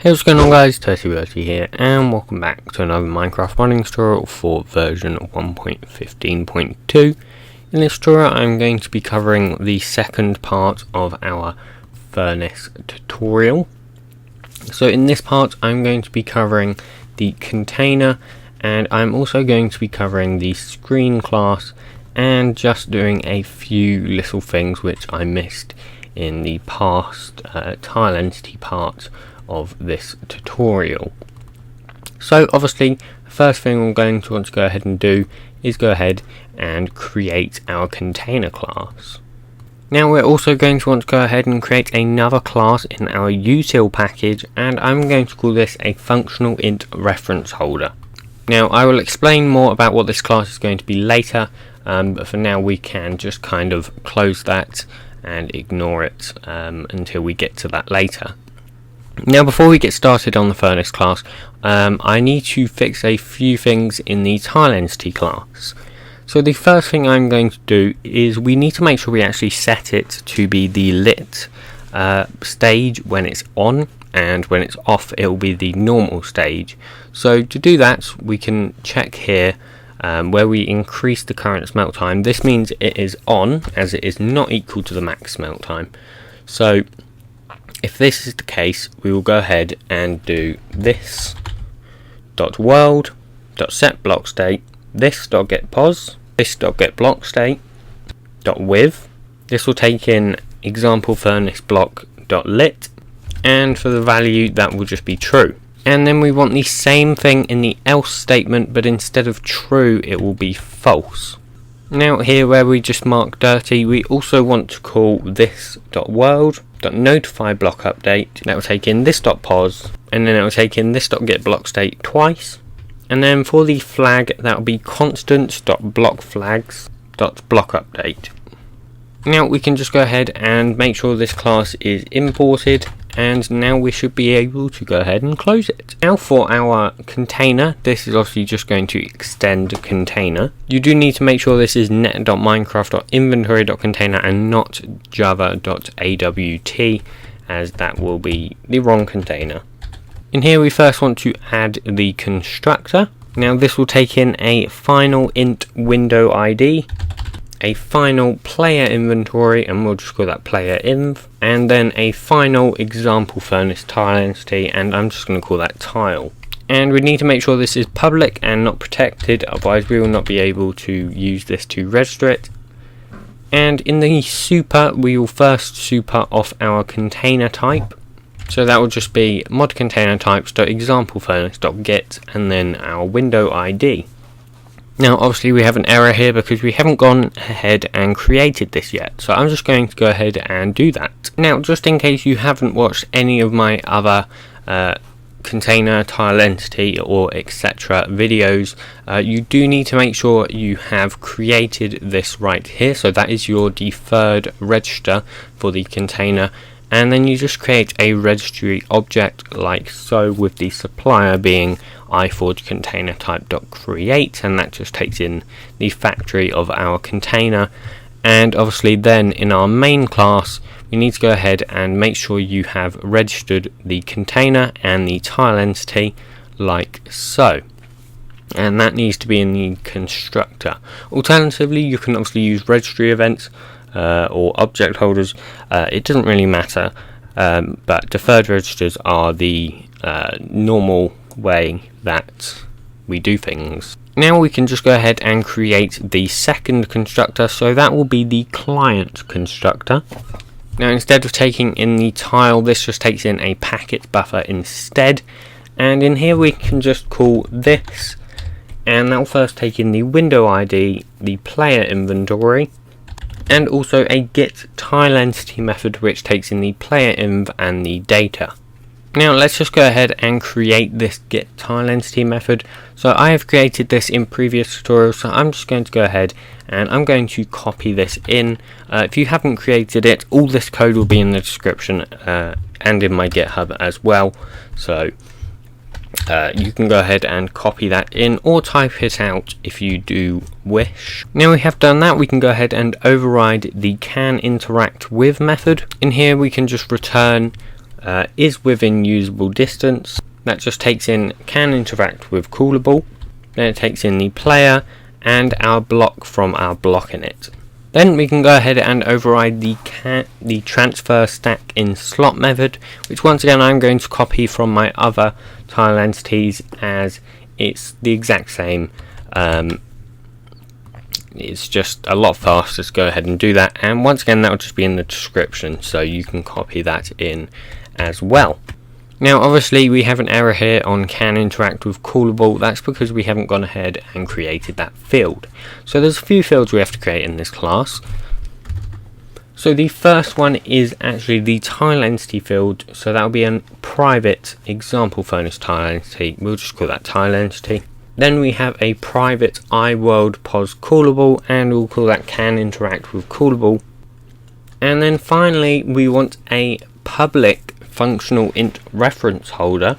Hey, what's going on guys, Terty here, and welcome back to another Minecraft modding tutorial for version 1.15.2. In this tutorial I'm going to be covering the second part of our furnace tutorial. So in this part I'm going to be covering the container, and I'm also going to be covering the screen class and just doing a few little things which I missed in the past tile entity part of this tutorial. So obviously the first thing we're going to want to go ahead and do is go ahead and create our container class. Now we're also going to want to go ahead and create another class in our util package, and I'm going to call this a functional int reference holder. Now I will explain more about what this class is going to be later, but for now we can just kind of close that and ignore it until we get to that later. Now before we get started on the furnace class, I need to fix a few things in the tile entity class. So the first thing I'm going to do is we need to make sure we actually set it to be the lit stage when it's on, and when it's off it will be the normal stage. So to do that we can check here where we increase the current smelt time. This means it is on, as it is not equal to the max smelt time. So if this is the case, we will go ahead and do this .world .set block state, this .get pos, this .get block state .with. This will take in example furnace block .lit, and for the value that will just be true. And then we want the same thing in the else statement, but instead of true it will be false. Now here where we just mark dirty, we also want to call this .world .notify block update. That will take in this .pos, and then it will take in this .get block state twice. And then for the flag, that will be constant.block flags.block update. Now we can just go ahead and make sure this class is imported, and now we should be able to go ahead and close it. Now for our container, this is obviously just going to extend container. You do need to make sure this is net.minecraft.inventory.container and not java.awt, as that will be the wrong container. In here we first want to add the constructor. Now this will take in a final int window ID, a final player inventory, and we'll just call that player inv, and then a final example furnace tile entity, and I'm just going to call that tile. And we need to make sure this is public and not protected, otherwise we will not be able to use this to register it. And in the super, we will first super off our container type, so that will just be mod container types.example furnace.get and then our window ID. Now obviously we have an error here because we haven't gone ahead and created this yet, so I'm just going to go ahead and do that. Now just in case you haven't watched any of my other container, tile entity or etc videos, you do need to make sure you have created this right here. So that is your deferred register for the container, and then you just create a registry object like so, with the supplier being iForge container type.create, and that just takes in the factory of our container. And obviously then in our main class we need to go ahead and make sure you have registered the container and the tile entity like so, and that needs to be in the constructor. Alternatively you can obviously use registry events or object holders, it doesn't really matter, but deferred registers are the normal way that we do things. Now we can just go ahead and create the second constructor, so that will be the client constructor. Now instead of taking in the tile, this just takes in a packet buffer instead, and in here we can just call this, and that will first take in the window ID, the player inventory, and also a get tile entity method which takes in the player inv and the data. Now let's just go ahead and create this get tile entity method. So I have created this in previous tutorials, so I'm just going to go ahead and I'm going to copy this in. If you haven't created it, all this code will be in the description and in my GitHub as well, so you can go ahead and copy that in or type it out if you do wish. Now we have done that, we can go ahead and override the can interact with method. In here we can just return is within usable distance. That just takes in can interact with callable. Then it takes in the player and our block from our block init. Then we can go ahead and override the transfer stack in slot method, which once again I'm going to copy from my other tile entities as it's the exact same. It's just a lot faster to go ahead and do that, and once again that will just be in the description, so you can copy that in as well. Now obviously we have an error here on can interact with callable. That's because we haven't gone ahead and created that field. So there's a few fields we have to create in this class. So the first one is actually the tile entity field, so that will be a private example furnace tile entity. We'll just call that tile entity. Then we have a private iWorld pos callable, and we'll call that can interact with callable. And then finally we want a public functional int reference holder,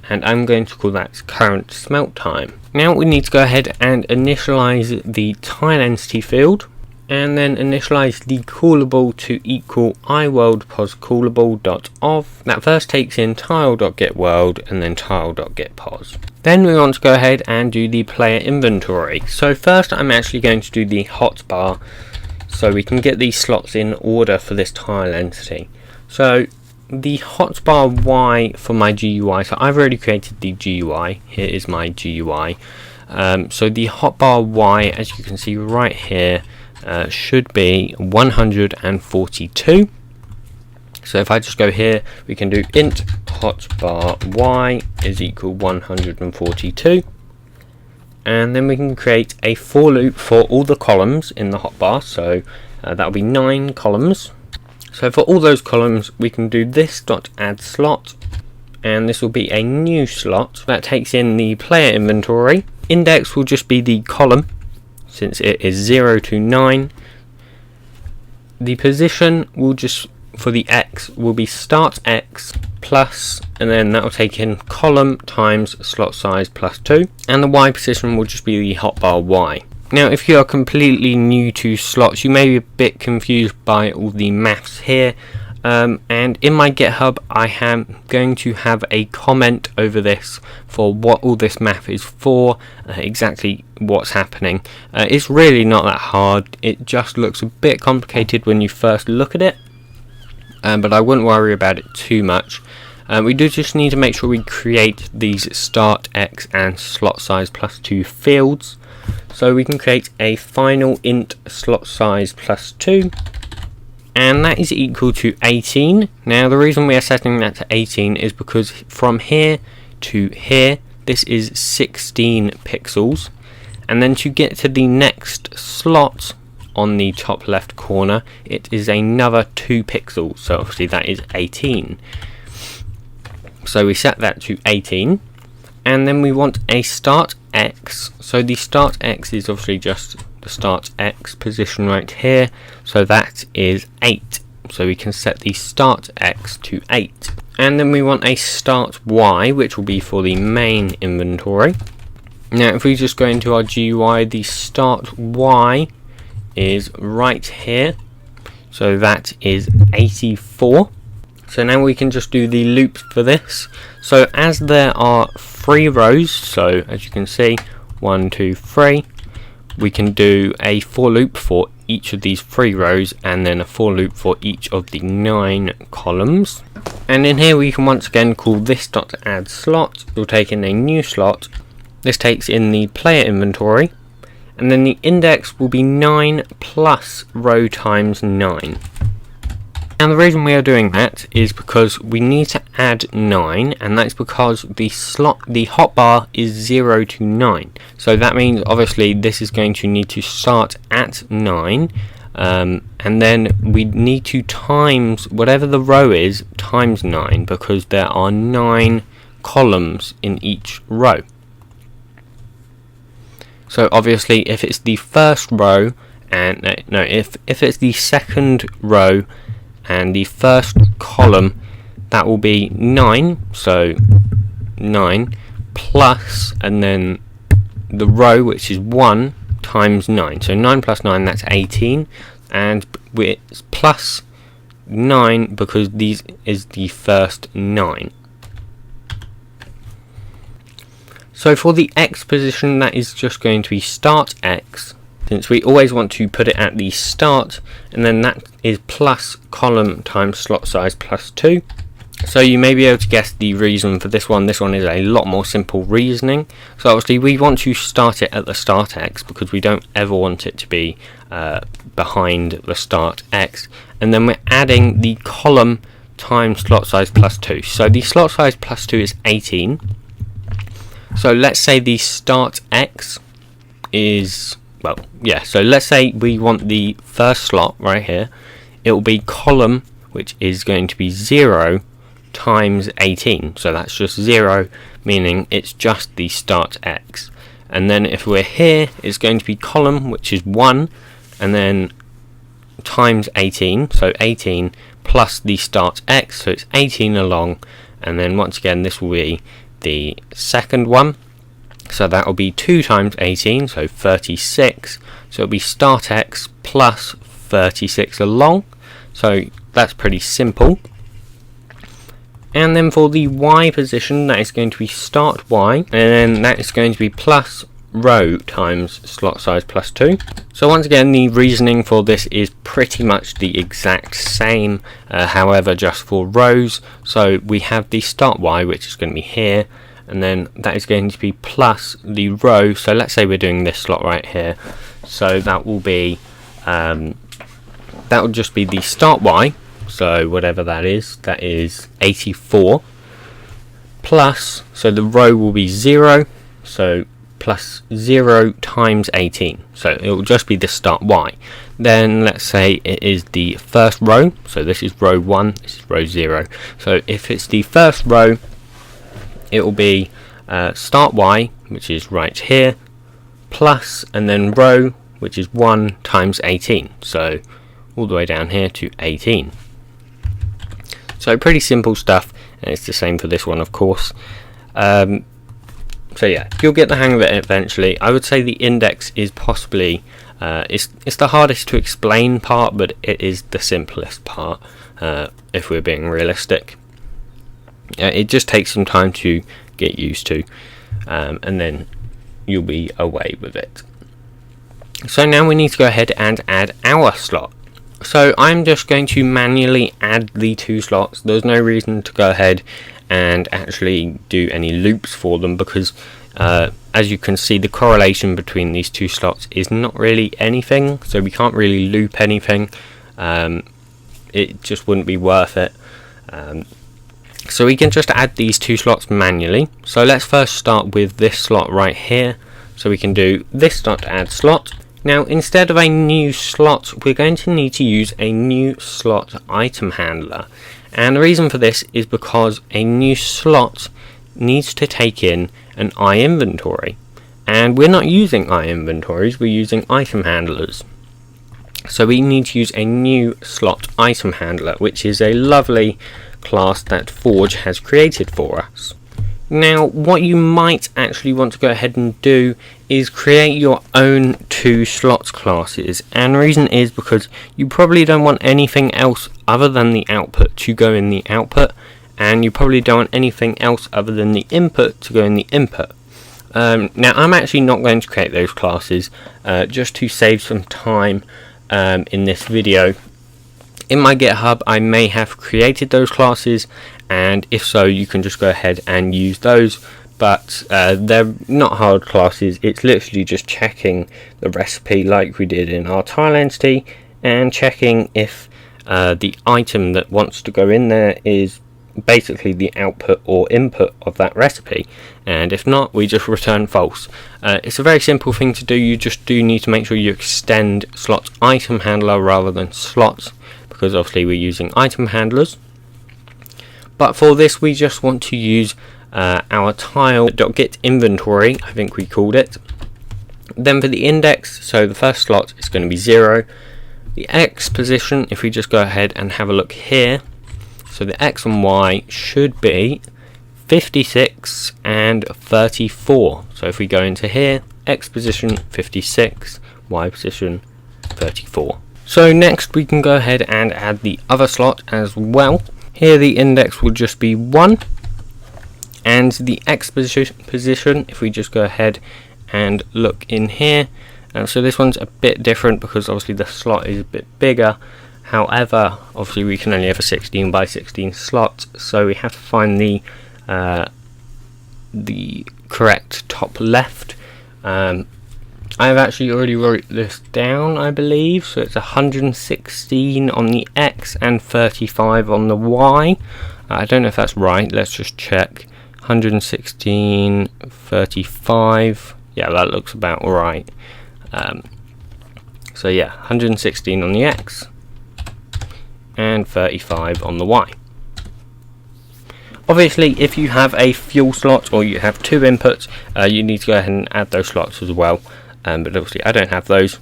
and I'm going to call that current smelt time. Now we need to go ahead and initialize the tile entity field, and then initialize the callable to equal iWorld pos callable.of. That first takes in tile.getWorld and then tile.getPos. Then we want to go ahead and do the player inventory. So first I'm actually going to do the hotbar so we can get these slots in order for this tile entity. So the hotbar Y for my GUI, so I've already created the GUI. Here is my GUI. So the hotbar Y, as you can see right here, should be 142. So if I just go here, we can do int hotbar Y is equal 142, and then we can create a for loop for all the columns in the hotbar. So that'll be 9 columns. So for all those columns we can do this dot add slot, and this will be a new slot that takes in the player inventory. Index will just be the column since it is 0 to 9. The position will just, for the X, will be start X plus, and then that will take in column times slot size plus 2, and the Y position will just be the hotbar Y. Now if you are completely new to slots, you may be a bit confused by all the maths here, and in my GitHub I am going to have a comment over this for what all this math is for, exactly what's happening. It's really not that hard, it just looks a bit complicated when you first look at it, but I wouldn't worry about it too much. We do just need to make sure we create these start X and slot size plus 2 fields. So we can create a final int slot size plus 2, and that is equal to 18. Now the reason we are setting that to 18 is because from here to here this is 16 pixels, and then to get to the next slot on the top left corner it is another 2 pixels, so obviously that is 18. So we set that to 18, and then we want a start X. So the start X is obviously just the start X position right here, so that is 8. So we can set the start X to 8. And then we want a start Y, which will be for the main inventory. Now if we just go into our GUI, the start Y is right here, so that is 84. So now we can just do the loops for this. So as there are 3 rows, so as you can see 1, 2, 3, we can do a for loop for each of these 3 rows, and then a for loop for each of the 9 columns. And in here we can once again call this dot add slot. We'll take in a new slot. This takes in the player inventory, and then the index will be 9 plus row times 9. And the reason we are doing that is because we need to add 9, and that's because the hotbar is 0 to 9. So that means obviously this is going to need to start at 9, and then we need to times whatever the row is times 9, because there are 9 columns in each row. So obviously if it's the first row, and if it's the second row and the first column, that will be 9, so 9 plus, and then the row which is 1 times 9, so 9 plus 9, that's 18, and it's plus 9 because these is the first 9. So for the X position, that is just going to be start X, since we always want to put it at the start, and then that is plus column times slot size plus 2. So you may be able to guess the reason for this one. This one is a lot more simple reasoning. So obviously we want to start it at the start X because we don't ever want it to be behind the start X. And then we're adding the column times slot size plus 2. So the slot size plus 2 is 18. So let's say the start X is, well, yeah, so let's say we want the first slot right here. It will be column, which is going to be 0 times 18, so that's just 0, meaning it's just the start X. And then if we're here, it's going to be column, which is 1, and then times 18, so 18 plus the start X, so it's 18 along. And then once again, this will be the second one, so that will be 2 times 18, so 36. So it'll be start X plus 36 along. So that's pretty simple. And then for the Y position, that is going to be start Y, and then that is going to be plus row times slot size plus 2. So once again, the reasoning for this is pretty much the exact same, however just for rows. So we have the start Y, which is going to be here, and then that is going to be plus the row. So let's say we're doing this slot right here, so that will be that will just be the start Y, so whatever that is 84 plus, so the row will be 0, so plus 0 times 18, so it will just be the start Y. Then let's say it is the first row, so this is row 1, this is row 0. So if it's the first row, it will be start Y, which is right here, plus, and then row, which is 1 times 18, so all the way down here to 18. So pretty simple stuff, and it's the same for this one, of course. So yeah, you'll get the hang of it eventually. I would say the index is possibly it's the hardest to explain part, but it is the simplest part, if we're being realistic. It just takes some time to get used to, and then you'll be away with it. So now we need to go ahead and add our slot. So I'm just going to manually add the 2 slots. There's no reason to go ahead and actually do any loops for them, because as you can see, the correlation between these 2 slots is not really anything, so we can't really loop anything. It just wouldn't be worth it. So we can just add these 2 slots manually. So let's first start with this slot right here. So we can do this dot add slot. Now instead of a new slot, we're going to need to use a new slot item handler. And the reason for this is because a new slot needs to take in an iInventory. And we're not using iInventories, we're using item handlers. So we need to use a new slot item handler, which is a lovely class that Forge has created for us. Now what you might actually want to go ahead and do is create your own 2 slots classes, and the reason is because you probably don't want anything else other than the output to go in the output, and you probably don't want anything else other than the input to go in the input. Now I'm actually not going to create those classes just to save some time in this video. In my GitHub I may have created those classes, and if so, you can just go ahead and use those, but they're not hard classes. It's literally just checking the recipe like we did in our tile entity, and checking if the item that wants to go in there is basically the output or input of that recipe, and if not, we just return false. It's a very simple thing to do. You just do need to make sure you extend slot item handler rather than slots, because obviously we're using item handlers. But for this, we just want to use our tile.getInventory, I think we called it. Then for the index, so the first slot is going to be 0. The X position, if we just go ahead and have a look here, so the X and Y should be 56 and 34. So if we go into here, X position 56, Y position 34. So next we can go ahead and add the other slot as well. Here the index will just be 1, and the X position, if we just go ahead and look in here, so this one's a bit different because obviously the slot is a bit bigger. However, obviously we can only have a 16 by 16 slot, so we have to find the correct top left. I've actually already wrote this down, I believe, so it's 116 on the X and 35 on the Y. I don't know if that's right, let's just check. 116, 35, yeah, that looks about right. So yeah, 116 on the X and 35 on the Y. Obviously, if you have a fuel slot or you have 2 inputs, you need to go ahead and add those slots as well. But obviously I don't have those,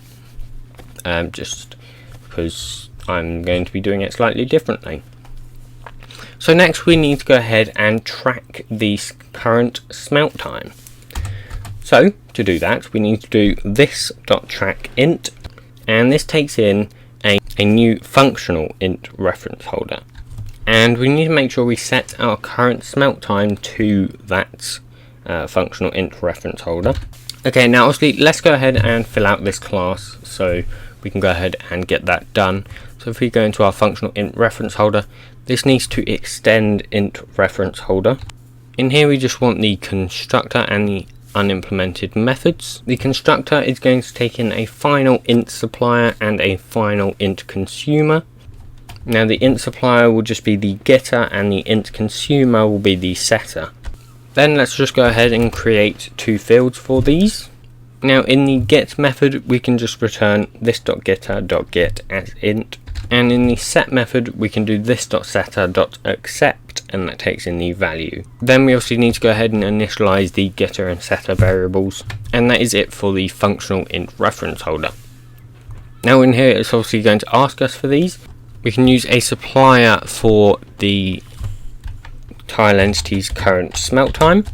just because I'm going to be doing it slightly differently. So next we need to go ahead and track the current smelt time. So to do that we need to do this.trackInt, and this takes in a new functional int reference holder, and we need to make sure we set our current smelt time to that functional int reference holder. Okay, now obviously let's go ahead and fill out this class so we can go ahead and get that done. So if we go into our functional int reference holder, this needs to extend int reference holder. In here we just want the constructor and the unimplemented methods. The constructor is going to take in a final int supplier and a final int consumer. Now the int supplier will just be the getter and the int consumer will be the setter. Then let's just go ahead and create 2 fields for these. Now in the get method we can just return this.getter.get as int, and in the set method we can do this.setter.accept, and that takes in the value. Then we also need to go ahead and initialize the getter and setter variables, and that is it for the functional int reference holder. Now in here it's obviously going to ask us for these. We can use a supplier for the tile entity's current smelt time.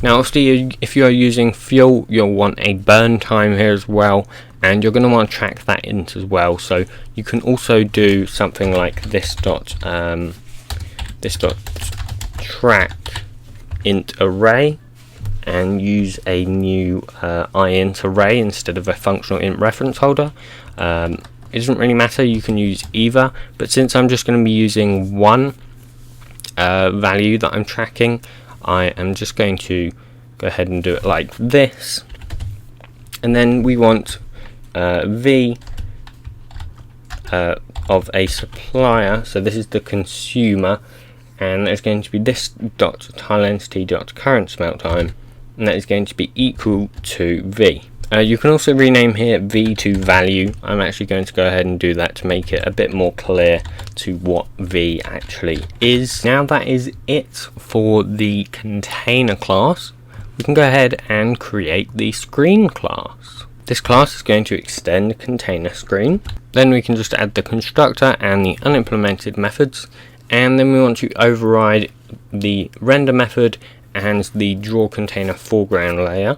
Now obviously if you are using fuel, you'll want a burn time here as well, and you're going to want to track that int as well. So you can also do something like this dot track int array and use a new int array instead of a functional int reference holder. It doesn't really matter, you can use either, but since I'm just going to be using one value that I'm tracking, I am just going to go ahead and do it like this, and then we want v of a supplier, so this is the consumer, and there's going to be this dot tile entity dot current smelt time, and that is going to be equal to v. You can also rename here v to value. I'm actually going to go ahead and do that to make it a bit more clear to what v actually is. Now that is it for the container class. We can go ahead and create the screen class. This class is going to extend container screen. Then we can just add the constructor and the unimplemented methods, and then we want to override the render method and the draw container foreground layer.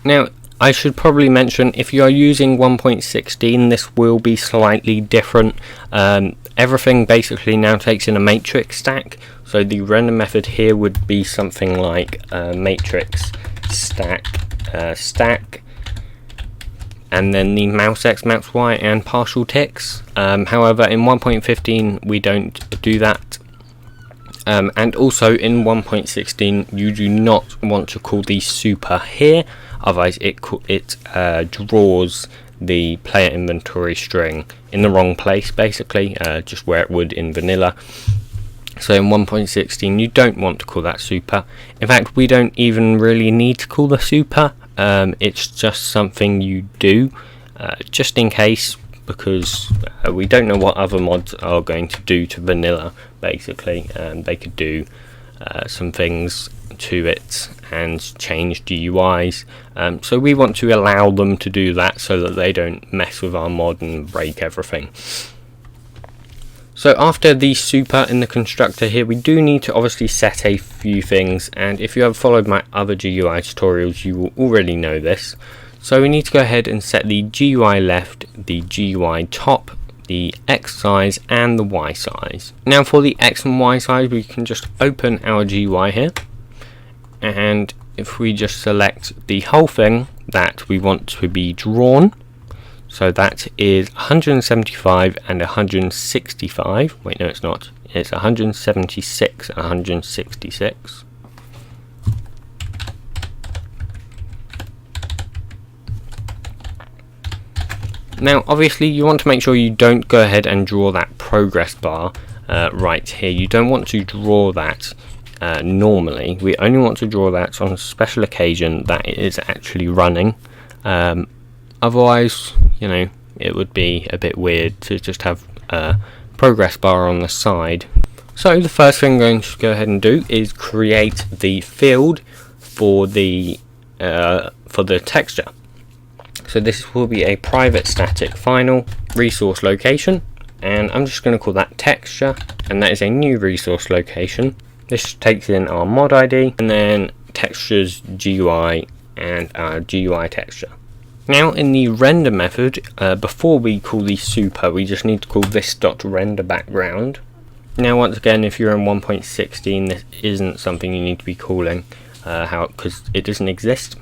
Now I should probably mention, if you are using 1.16, this will be slightly different. Everything basically now takes in a matrix stack, so the render method here would be something like matrix stack stack, and then the mouse x, mouse y, and partial ticks. However, in 1.15 we don't do that. And also in 1.16 you do not want to call the super here, otherwise it draws the player inventory string in the wrong place, basically, just where it would in vanilla. So in 1.16 you don't want to call that super. In fact, we don't even really need to call the super. It's just something you do just in case, because we don't know what other mods are going to do to vanilla. Basically, they could do some things to it and change GUIs, so we want to allow them to do that so that they don't mess with our mod and break everything. So after the super in the constructor here, we do need to obviously set a few things, and if you have followed my other GUI tutorials you will already know this. So we need to go ahead and set the GUI left, the GUI top, the X size and the Y size. Now for the X and Y size, we can just open our GUI here, and if we just select the whole thing that we want to be drawn, so that is 175 and 165. Wait, no, it's not. It's 176 and 166. Now obviously you want to make sure you don't go ahead and draw that progress bar right here. You don't want to draw that normally. We only want to draw that on a special occasion that it is actually running. Otherwise, you know, it would be a bit weird to just have a progress bar on the side. So the first thing I'm going to go ahead and do is create the field for the texture. So this will be a private static final resource location, and I'm just going to call that texture, and that is a new resource location. This takes in our mod ID and then textures GUI and our GUI texture. Now in the render method, before we call the super, we just need to call this.render background. Now once again, if you're in 1.16, this isn't something you need to be calling because it doesn't exist.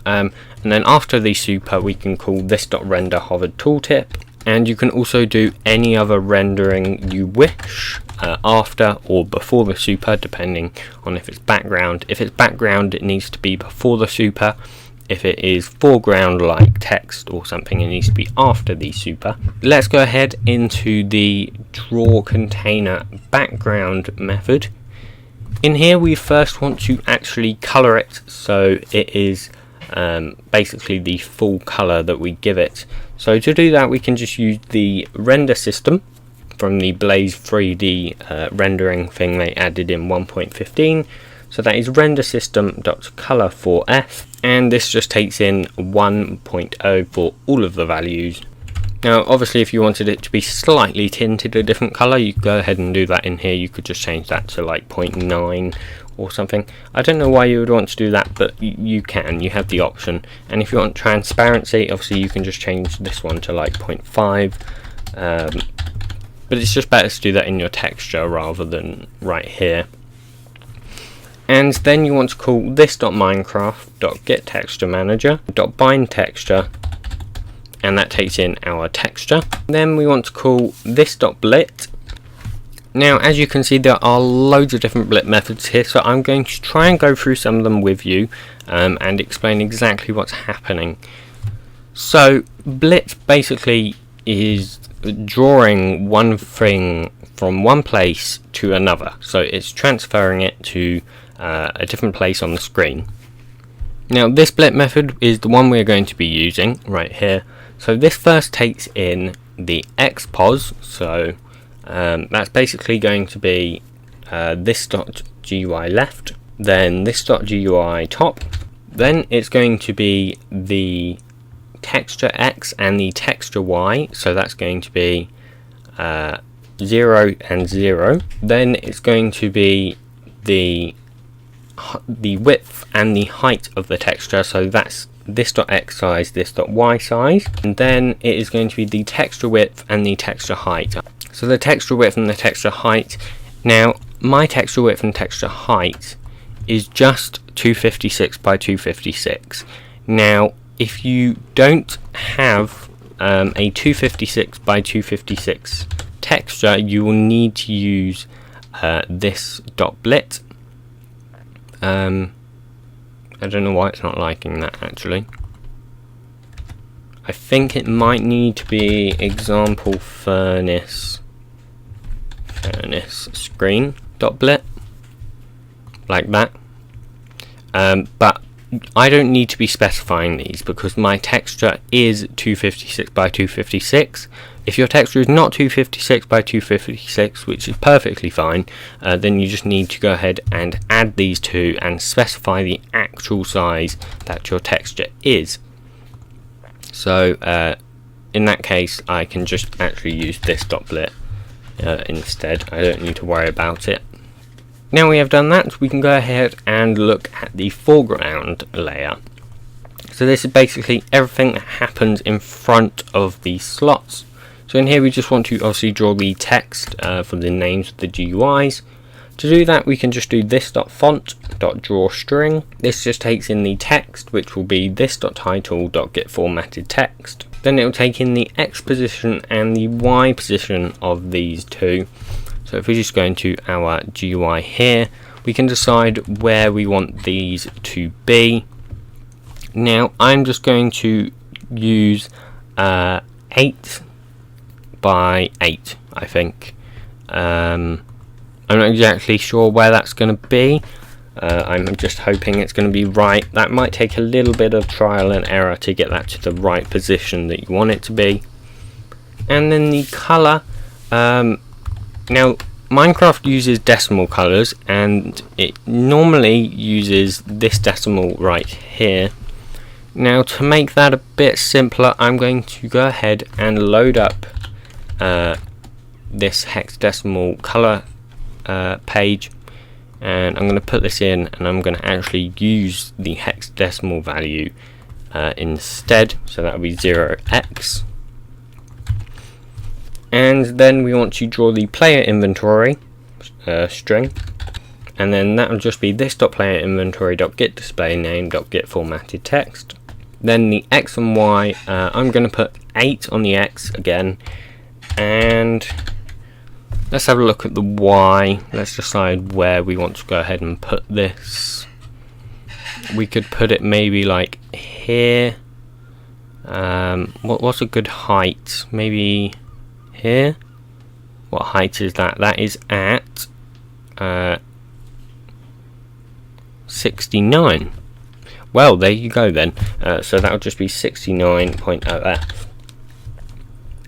And then after the super, we can call this.render hovered tooltip, and you can also do any other rendering you wish after or before the super, depending on if it's background. If it's background, it needs to be before the super. If it is foreground like text or something, it needs to be after the super. Let's go ahead into the draw container background method. In here we first want to actually color it so it is basically the full color that we give it. So to do that, we can just use the render system from the Blaze 3D rendering thing they added in 1.15. So that is render system.color for F, and this just takes in 1.0 for all of the values. Now obviously if you wanted it to be slightly tinted a different color, you could go ahead and do that in here. You could just change that to like 0.9 or something. I don't know why you would want to do that, but you can, you have the option. And if you want transparency, obviously you can just change this one to like 0.5, but it's just better to do that in your texture rather than right here. And then you want to call this.minecraft.getTextureManager.bindTexture, and that takes in our texture. Then we want to call this.blit. Now as you can see, there are loads of different blit methods here, so I'm going to try and go through some of them with you and explain exactly what's happening. So blit basically is drawing one thing from one place to another, so it's transferring it to a different place on the screen. Now this blit method is the one we're going to be using right here. So this first takes in the xpos, so that's basically going to be this.gui left, then this.gui top, then it's going to be the texture x and the texture y, so that's going to be 0 and 0, then it's going to be the width and the height of the texture, so that's this.x size, this.y size, and then it is going to be the texture width and the texture height. So the texture width and the texture height, now my texture width and texture height is just 256 by 256. Now if you don't have a 256 by 256 texture, you will need to use this.blit. I don't know why it's not liking that actually. I think it might need to be example furnace screen.blit, like that. But I don't need to be specifying these because my texture is 256 by 256. If your texture is not 256 by 256, which is perfectly fine, then you just need to go ahead and add these two and specify the actual size that your texture is. So in that case, I can just actually use this.blit instead. I don't need to worry about it. Now we have done that, we can go ahead and look at the foreground layer. So this is basically everything that happens in front of these slots. So in here we just want to obviously draw the text for the names of the GUIs. To do that, we can just do this.font.drawString. This just takes in the text, which will be this.title.getFormatted_text. Then it will take in the X position and the Y position of these two. So if we just go into our GUI here, we can decide where we want these to be. Now I'm just going to use 8 by 8, I think. I'm not exactly sure where that's going to be. I'm just hoping it's going to be right. That might take a little bit of trial and error to get that to the right position that you want it to be. And then the color. Now Minecraft uses decimal colors, and it normally uses this decimal right here. Now to make that a bit simpler, I'm going to go ahead and load up this hexadecimal color page, and I'm going to put this in, and I'm going to actually use the hexadecimal value instead, so that will be 0x. And then we want to draw the player inventory string, and then that will just be this.playerinventory.getDisplayName.getFormatted_text. Then the X and Y, I'm going to put 8 on the X again, and let's have a look at the Y. Let's decide where we want to go ahead and put this. We could put it maybe like here. What's a good height? Maybe here. What height is that? That is at 69. Well, there you go then. So that'll just be 69.0f.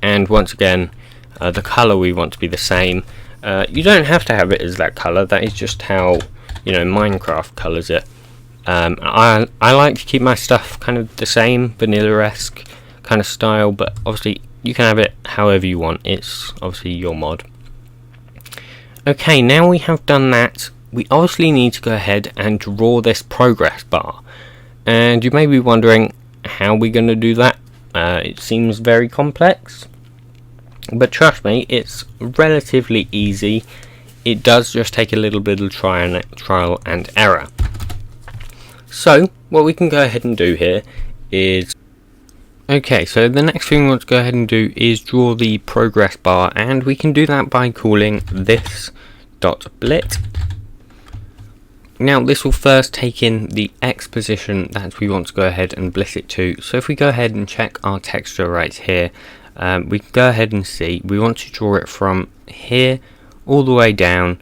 And once again, the color we want to be the same. You don't have to have it as that color. That is just how, you know, Minecraft colors it. I like to keep my stuff kind of the same, vanilla-esque kind of style, but obviously you can have it however you want. It's obviously your mod. Okay, now we have done that, we obviously need to go ahead and draw this progress bar. And you may be wondering, how are we going to do that? It seems very complex. But trust me, it's relatively easy. It does just take a little bit of trial and error. So, what we can go ahead and do here is... Okay, so the next thing we want to go ahead and do is draw the progress bar, and we can do that by calling this.blit. Now this will first take in the X position that we want to go ahead and blit it to. So if we go ahead and check our texture right here, we can go ahead and see we want to draw it from here all the way down,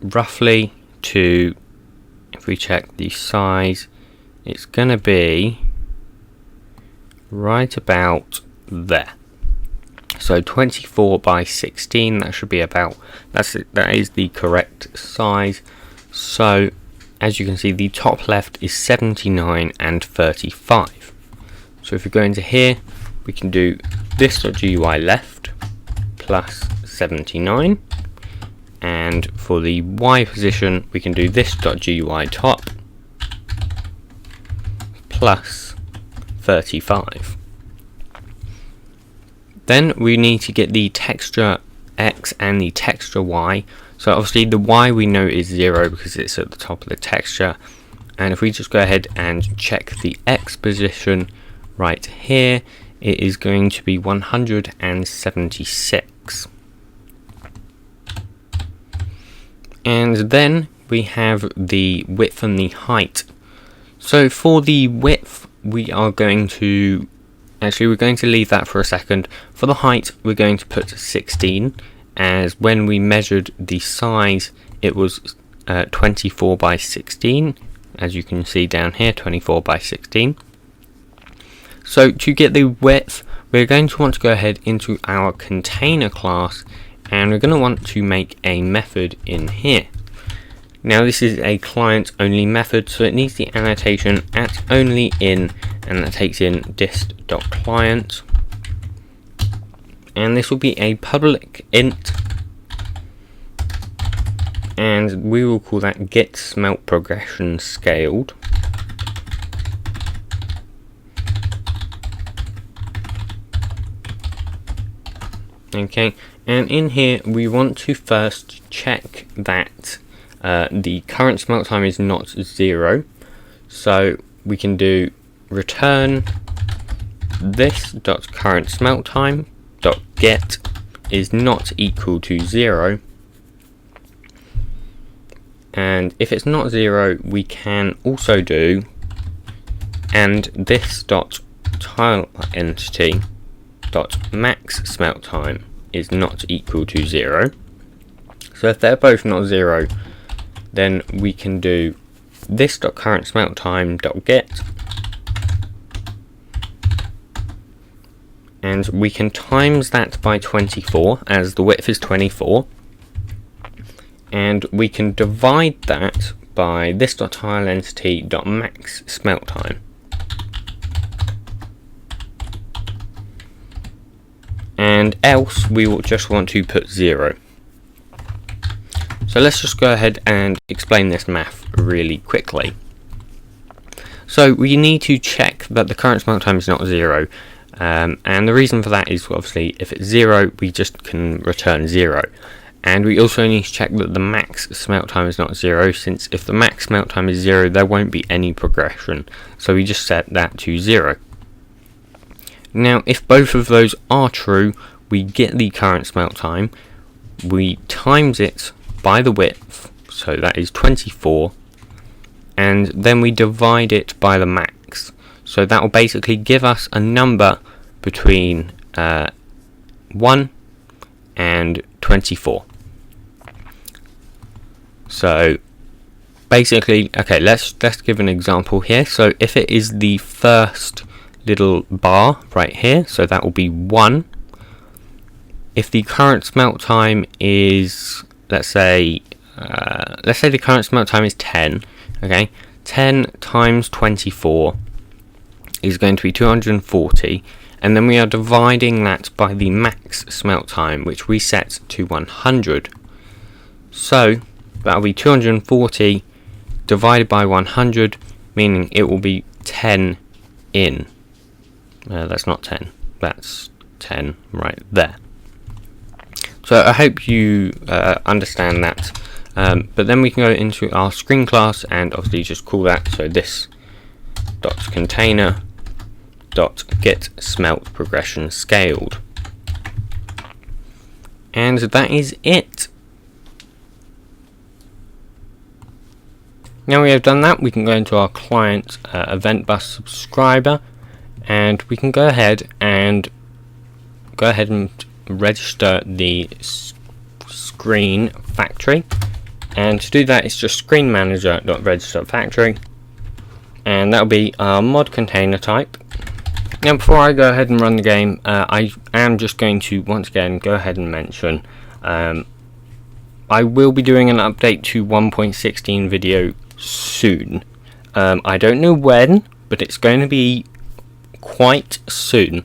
roughly to, if we check the size, it's going to be right about there. So 24 by 16, that should be about, that is the correct size. So as you can see, the top left is 79 and 35. So if we go into here, we can do this.GUI left plus 79, and for the Y position we can do this.GUI top plus 35. Then we need to get the texture X and the texture Y. So obviously the Y we know is 0 because it's at the top of the texture, and if we just go ahead and check the X position right here, it is going to be 176. And then we have the width and the height. So for the width, we are going to, actually we're going to leave that for a second. For the height, we're going to put 16, as when we measured the size, it was 24 by 16, as you can see down here, 24 by 16. So to get the width, we're going to want to go ahead into our container class, and we're going to want to make a method in here. Now this is a client only method, so it needs the annotation at only in, and that takes in dist.client, and this will be a public int, and we will call that get smelt progression scaled. Okay, and in here we want to first check that the current smelt time is not 0. So we can do return this dot current smelt time dot get is not equal to 0. And if it's not 0, we can also do and this dot tile entity dot max smelt time is not equal to 0. So if they're both not 0, then we can do this dot current smelt time dot get, and we can times that by 24 as the width is 24, and we can divide that by this dot tile entity dot max smelt time. And else we will just want to put 0. So let's just go ahead and explain this math really quickly. So we need to check that the current smelt time is not 0, and the reason for that is obviously if it's 0 we just can return 0, and we also need to check that the max smelt time is not 0, since if the max smelt time is 0 there won't be any progression, so we just set that to 0. Now if both of those are true, we get the current smelt time, we times it by the width, so that is 24, and then we divide it by the max, so that will basically give us a number between 1 and 24. So basically, okay, let's give an example here. So if it is the first little bar right here, so that will be 1. If the current smelt time is, let's say the current smelt time is 10, okay, 10 times 24 is going to be 240, and then we are dividing that by the max smelt time, which we set to 100. So that will be 240 divided by 100, meaning it will be 10 in. That's not 10, that's 10 right there. So I hope you understand that, but then we can go into our screen class and obviously just call that, so this dot container dot get smelt progression scaled, and that is it. Now we have done that, we can go into our client event bus subscriber, and we can go ahead and register the screen factory, and to do that it's just screen manager.register factory, and that'll be our mod container type. Now before I go ahead and run the game, I am just going to once again go ahead and mention I will be doing an update to 1.16 video soon. I don't know when, but it's going to be quite soon.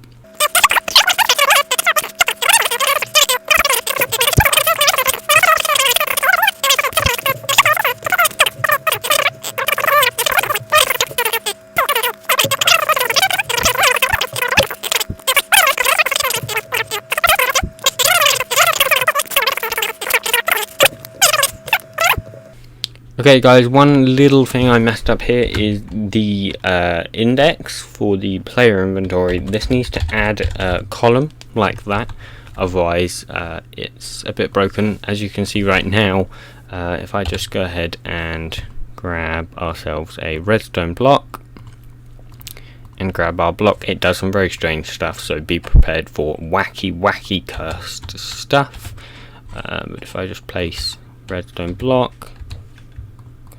Okay guys, one little thing I messed up here is the index for the player inventory. This needs to add a column like that, otherwise it's a bit broken. As you can see right now, if I just go ahead and grab ourselves a redstone block and grab our block, it does some very strange stuff, so be prepared for wacky cursed stuff. But if I just place redstone block,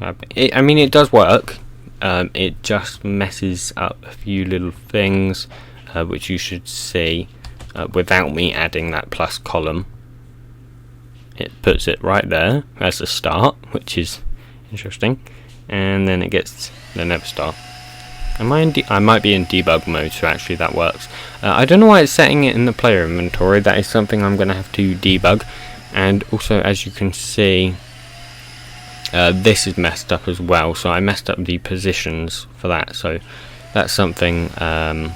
I mean it does work, it just messes up a few little things which you should see without me adding that plus column. It puts it right there as a start, which is interesting, and then it gets the never start. I might be in debug mode, so actually that works. I don't know why it's setting it in the player inventory. That is something I'm going to have to debug, and also as you can see, this is messed up as well, so I messed up the positions for that, so that's something I'm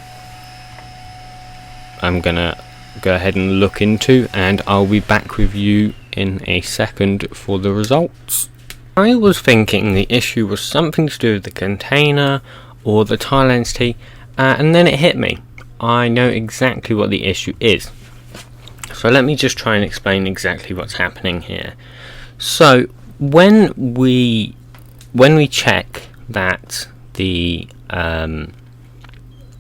gonna go ahead and look into, and I'll be back with you in a second for the results. I was thinking the issue was something to do with the container or the tile entity, and then it hit me. I know exactly what the issue is. So let me just try and explain exactly what's happening here. So when we check that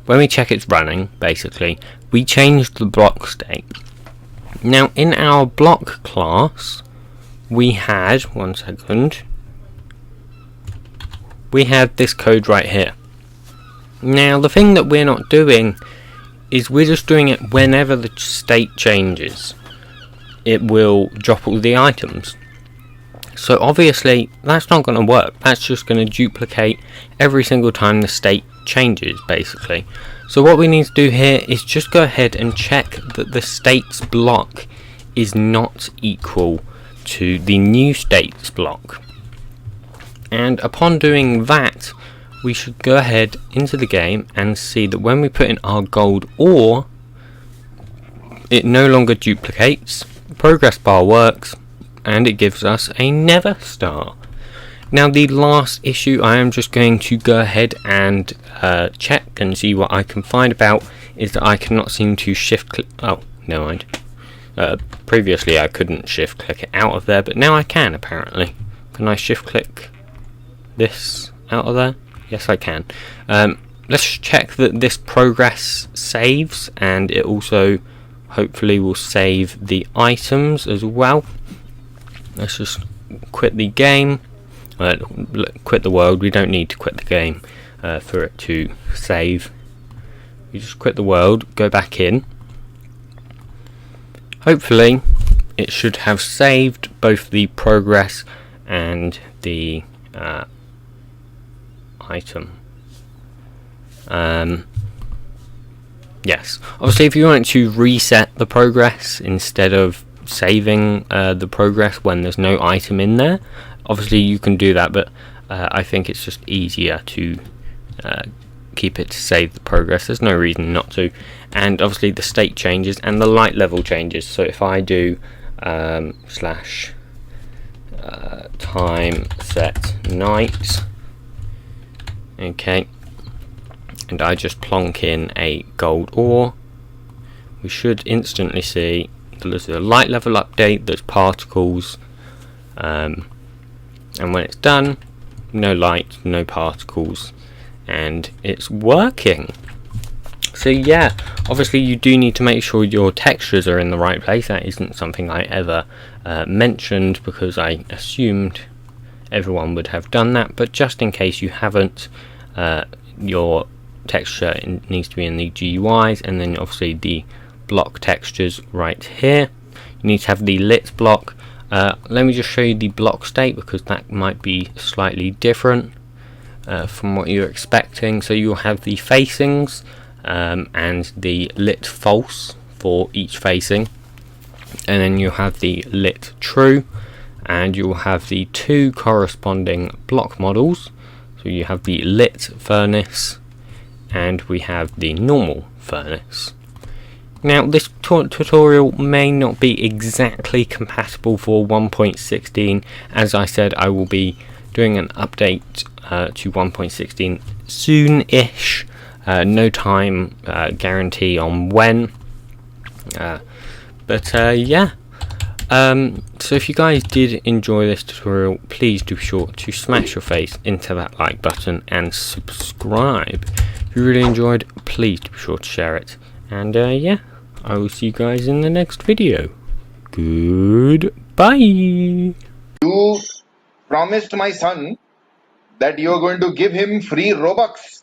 when we check it's running, basically, we change the block state. Now in our block class, we had, we had this code right here. Now the thing that we're not doing is we're just doing it whenever the state changes. It will drop all the items. So obviously that's not going to work. That's just going to duplicate every single time the state changes, basically. So what we need to do here is just go ahead and check that the states block is not equal to the new states block. And upon doing that, we should go ahead into the game and see that when we put in our gold ore, it no longer duplicates, progress bar works, and it gives us a nether star. Now the last issue I am just going to go ahead and check and see what I can find about is that I cannot seem to shift click. Oh, no, mind. Previously I couldn't shift click it out of there, but now I can apparently. Can I shift click this out of there? Yes, I can. Let's check that this progress saves, and it also hopefully will save the items as well. Let's just quit the game. Quit the world. We don't need to quit the game for it to save. You just quit the world, go back in. Hopefully it should have saved both the progress and the item. Yes, obviously if you want to reset the progress instead of saving the progress when there's no item in there, obviously you can do that, but I think it's just easier to keep it to save the progress. There's no reason not to. And obviously the state changes and the light level changes. So if I do slash time set night, okay, and I just plonk in a gold ore, we should instantly see there's a light level update, there's particles, and when it's done, no light, no particles, and it's working. So yeah, obviously you do need to make sure your textures are in the right place. That isn't something I ever mentioned because I assumed everyone would have done that, but just in case you haven't, your texture needs to be in the GUIs, and then obviously the block textures right here. You need to have the lit block. Let me just show you the block state because that might be slightly different from what you're expecting. So you'll have the facings and the lit false for each facing, and then you'll have the lit true, and you'll have the two corresponding block models. So you have the lit furnace and we have the normal furnace. Now this tutorial may not be exactly compatible for 1.16. As I said, I will be doing an update to 1.16 soon-ish. No time guarantee on when. But yeah. So if you guys did enjoy this tutorial, please do be sure to smash your face into that like button and subscribe. If you really enjoyed, please do be sure to share it. And yeah, I will see you guys in the next video. Goodbye. You promised my son that you are going to give him free Robux.